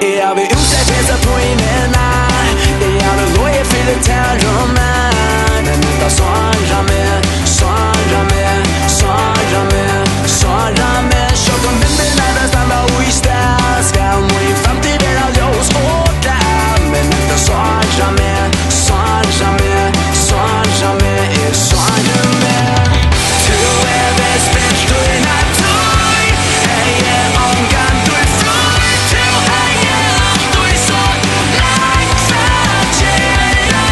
Jag vill utsett hesa pínuna. Jag vill logið fyri terromen. Men detta sára mig, sára mig, sára mig, sára mig. Sjálvt myndirnar standa i stað. Skal min framtíð verða ljós og glað. Men detta sára mig, sára mig, sára mig, sára mig. Du det spilt i nattøy. Jeg ongantíð frøy. Du alltid så langt at gera.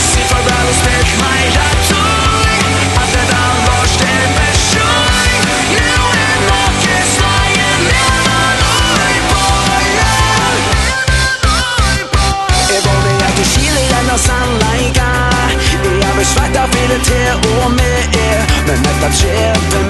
Si farvæl og spilt meira tøy. At detta lort besøy. Nu nokkuð slagið neðan í bøya. Jeg vågner at du skiler denne sannleika. Jeg vil svarta fyrir te og meg. Men detta kjøper